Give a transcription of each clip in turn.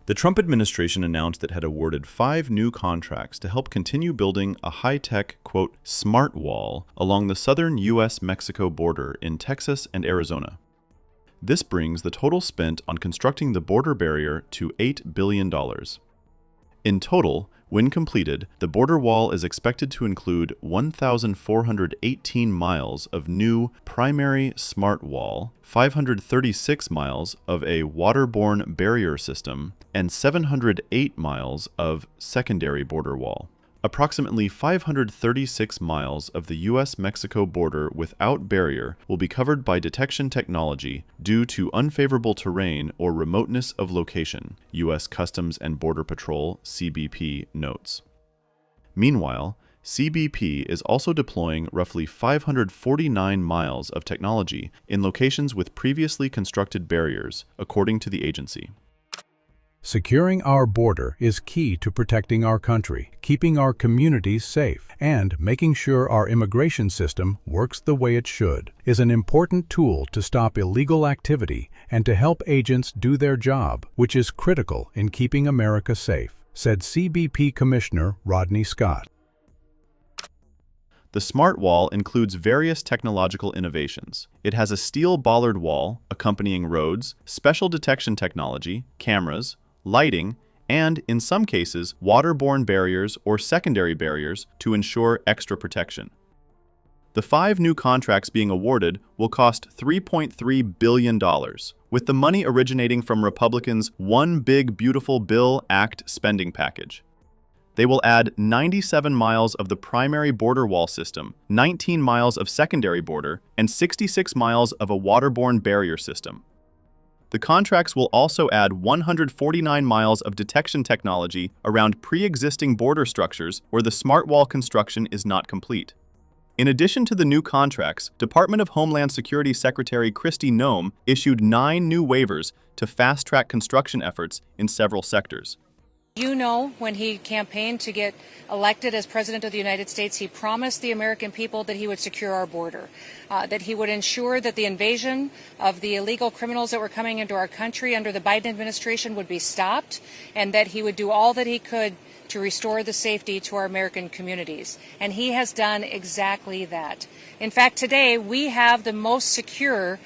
The Trump administration announced it had awarded 5 new contracts to help continue building a high-tech, quote, smart wall along the southern U.S. Mexico border in Texas and Arizona. This brings the total spent on constructing the border barrier to $8 billion. In total, when completed, the border wall is expected to include 1,418 miles of new primary smart wall, 536 miles of a waterborne barrier system, and 708 miles of secondary border wall. Approximately 536 miles of the U.S. Mexico border without barrier will be covered by detection technology due to unfavorable terrain or remoteness of location, U.S. Customs and Border Patrol (CBP) notes. Meanwhile, CBP is also deploying roughly 549 miles of technology in locations with previously constructed barriers, according to the agency. Securing our border is key to protecting our country, keeping our communities safe, and making sure our immigration system works the way it should is an important tool to stop illegal activity and to help agents do their job, which is critical in keeping America safe, said CBP Commissioner Rodney Scott. The Smart Wall includes various technological innovations. It has a steel bollard wall, accompanying roads, special detection technology, cameras, lighting, and, in some cases, waterborne barriers or secondary barriers to ensure extra protection. The 5 new contracts being awarded will cost $3.3 billion, with the money originating from Republicans' One Big Beautiful Bill Act spending package. They will add 97 miles of the primary border wall system, 19 miles of secondary border, and 66 miles of a waterborne barrier system. The contracts will also add 149 miles of detection technology around pre-existing border structures where the smart wall construction is not complete. In addition to the new contracts, Department of Homeland Security Secretary Kristi Noem issued 9 new waivers to fast-track construction efforts in several sectors. You know, when he campaigned to get elected as President of the United States, he promised the American people that he would secure our border, that he would ensure that the invasion of the illegal criminals that were coming into our country under the Biden administration would be stopped, and that he would do all that he could to restore the safety to our American communities. And he has done exactly that. In fact, today we have the most secure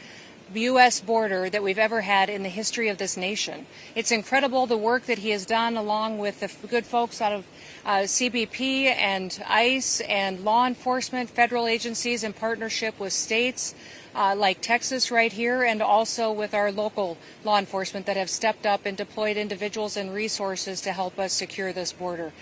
U.S. border that we've ever had in the history of this nation. It's incredible the work that he has done along with the good folks out of CBP and ICE and law enforcement, federal agencies in partnership with states like Texas right here, and also with our local law enforcement that have stepped up and deployed individuals and resources to help us secure this border.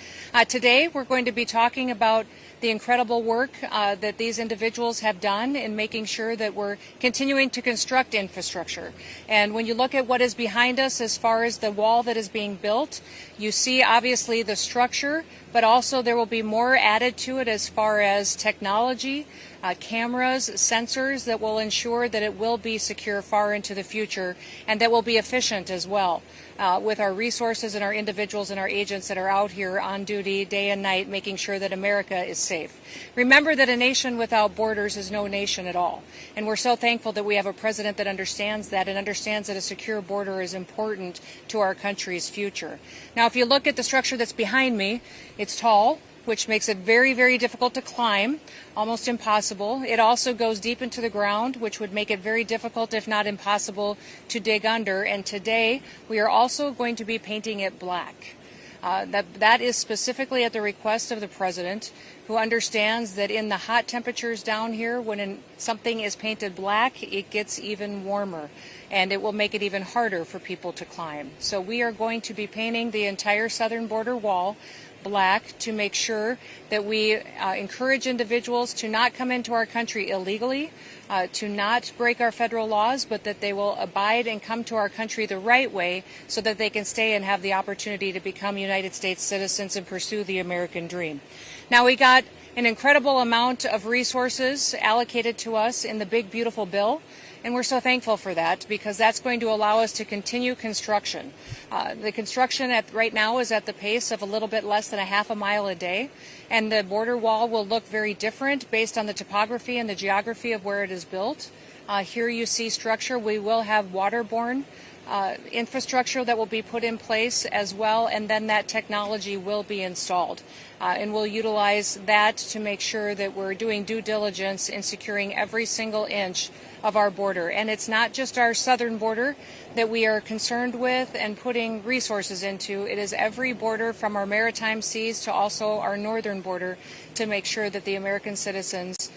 Today we're going to be talking about the incredible work that these individuals have done in making sure that we're continuing to construct infrastructure. And when you look at what is behind us as far as the wall that is being built, you see obviously the structure, but also there will be more added to it as far as technology, cameras, sensors that will ensure that it will be secure far into the future, and that will be efficient as well with our resources and our individuals and our agents that are out here on duty day and night making sure that America is safe. Remember that a nation without borders is no nation at all, and we're so thankful that we have a president that understands that and understands that a secure border is important to our country's future. Now, if you look at the structure that's behind me, it's tall, which makes it very, very difficult to climb, almost impossible. It also goes deep into the ground, which would make it very difficult, if not impossible, to dig under. And today, we are also going to be painting it black. That is specifically at the request of the president, who understands that in the hot temperatures down here, when something is painted black, it gets even warmer, and it will make it even harder for people to climb. So we are going to be painting the entire southern border wall black to make sure that we encourage individuals to not come into our country illegally, to not break our federal laws, but that they will abide and come to our country the right way so that they can stay and have the opportunity to become United States citizens and pursue the American dream. Now, we got an incredible amount of resources allocated to us in the Big Beautiful Bill, and we're so thankful for that because that's going to allow us to continue construction. The construction right now is at the pace of a little bit less than a half a mile a day, and the border wall will look very different based on the topography and the geography of where it is built. Here you see structure. We will have waterborne infrastructure that will be put in place as well, and then that technology will be installed. And we'll utilize that to make sure that we're doing due diligence in securing every single inch of our border. And it's not just our southern border that we are concerned with and putting resources into. It is every border from our maritime seas to also our northern border to make sure that the American citizens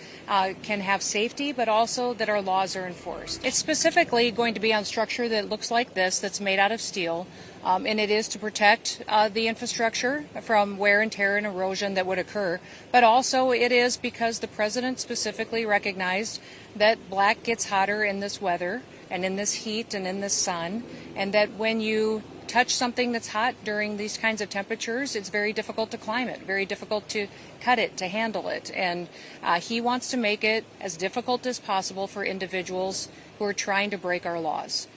can have safety, but also that our laws are enforced. It's specifically going to be on structure that looks like this, that's made out of steel, and it is to protect the infrastructure from wear and tear and erosion that would occur. But also it is because the president specifically recognized that black gets hotter in this weather and in this heat and in this sun, and that when you touch something that's hot during these kinds of temperatures, it's very difficult to climb it, very difficult to cut it, to handle it. And he wants to make it as difficult as possible for individuals who are trying to break our laws.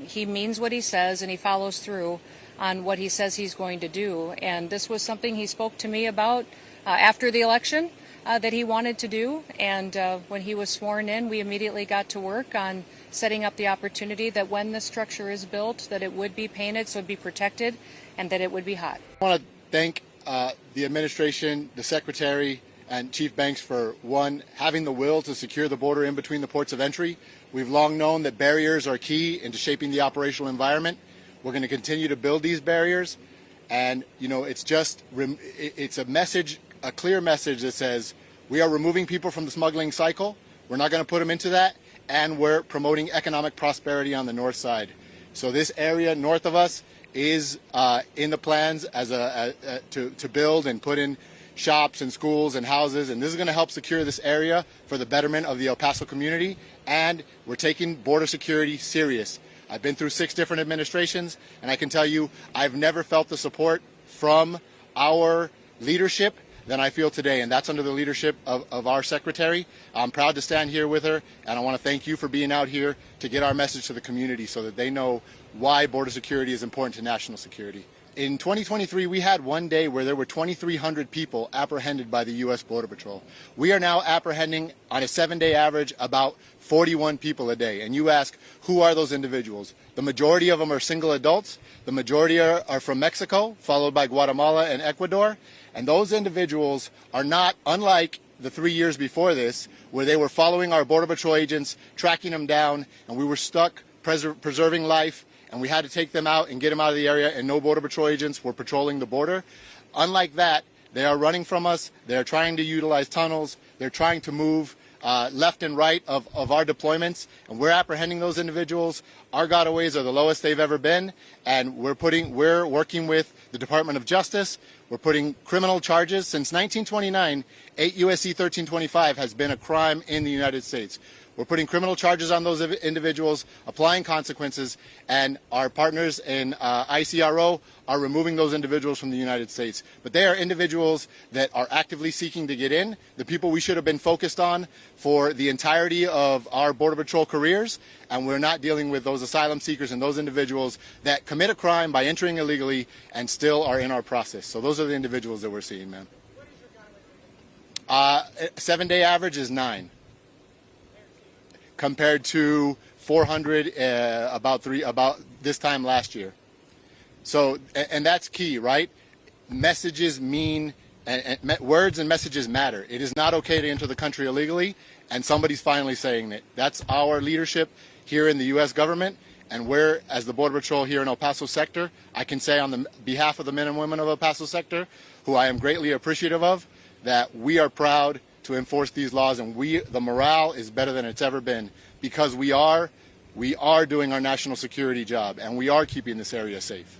He means what he says, and he follows through on what he says he's going to do. And this was something he spoke to me about after the election that he wanted to do. And when he was sworn in, we immediately got to work on setting up the opportunity that when the structure is built, that it would be painted so it would be protected and that it would be hot. I want to thank the administration, the secretary, and Chief Banks for, one, having the will to secure the border in between the ports of entry. We've long known that barriers are key into shaping the operational environment. We're going to continue to build these barriers. And, you know, it's a message, a clear message that says we are removing people from the smuggling cycle. We're not going to put them into that. And we're promoting economic prosperity on the north side. So this area north of us is in the plans as to build and put in shops and schools and houses, and this is going to help secure this area for the betterment of the El Paso community, and we're taking border security serious. I've been through 6 different administrations, and I can tell you I've never felt the support from our leadership than I feel today, and that's under the leadership of our secretary. I'm proud to stand here with her, and I want to thank you for being out here to get our message to the community so that they know why border security is important to national security. In 2023, we had one day where there were 2,300 people apprehended by the U.S. Border Patrol. We are now apprehending, on a 7-day average, about 41 people a day. And you ask, who are those individuals? The majority of them are single adults. The majority are from Mexico, followed by Guatemala and Ecuador. And those individuals are not unlike the 3 years before this, where they were following our Border Patrol agents, tracking them down, and we were stuck preserving life, and we had to take them out and get them out of the area, and no Border Patrol agents were patrolling the border. Unlike that, they are running from us. They're trying to utilize tunnels. They're trying to move left and right of our deployments, and we're apprehending those individuals. Our gotaways are the lowest they've ever been, and we're working with the Department of Justice. We're putting criminal charges. Since 1929, 8 U.S.C. 1325 has been a crime in the United States. We're putting criminal charges on those individuals, applying consequences, and our partners in ICRO are removing those individuals from the United States. But they are individuals that are actively seeking to get in, the people we should have been focused on for the entirety of our Border Patrol careers, and we're not dealing with those asylum seekers and those individuals that commit a crime by entering illegally and still are in our process. So those are the individuals that we're seeing, ma'am. 7-day average is 9. Compared to 400 about this time last year. So, and that's key, right? Messages mean, and words and messages matter. It is not okay to enter the country illegally, and somebody's finally saying that. That's our leadership here in the U.S. government, and we're, as the Border Patrol here in El Paso sector, I can say on the behalf of the men and women of El Paso sector, who I am greatly appreciative of, that we are proud to enforce these laws, and the morale is better than it's ever been because we are doing our national security job, and we are keeping this area safe.